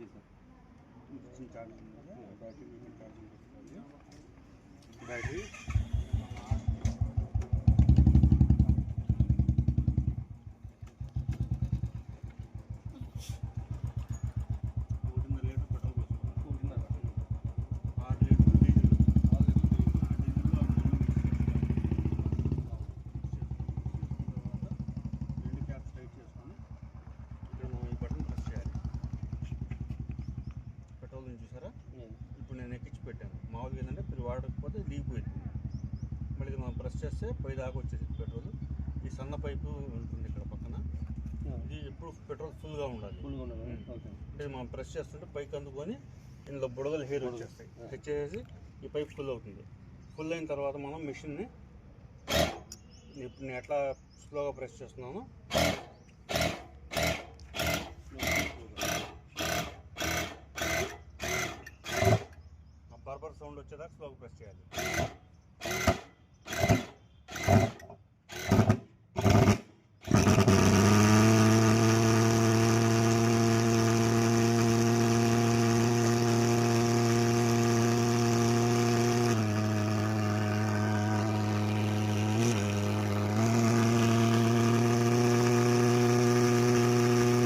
Okay sir. చిన్న charging ఉంది, battery charging వస్తుంది. బ్యాటరీ చూసారా? ఇప్పుడు నేను ఎక్కించి పెట్టాను. మామూలుగా ఏంటంటే మీరు వాడకపోతే లీగిపోయింది. మళ్ళీ మనం ప్రెస్ చేస్తే పై దాకా వచ్చేది పెట్రోల్. ఈ సన్న పైపు ఉంటుంది ఇక్కడ పక్కన. ఇది ఎప్పుడు పెట్రోల్ ఫుల్గా ఉండాలి. అంటే మనం ప్రెస్ చేస్తుంటే పైకి అందుకొని ఇందులో బుడగలు హెయిర్ వచ్చేస్తాయి. తెచ్చేసి ఈ పైప్ ఫుల్ అవుతుంది. ఫుల్ అయిన తర్వాత మనం మిషన్ని ఇప్పుడు నేను ఎట్లా స్లోగా ప్రెస్ చేస్తున్నానో బర్బర్ సౌండ్ వచ్చేదాకా స్లోగా ప్రెస్ చేయాలి.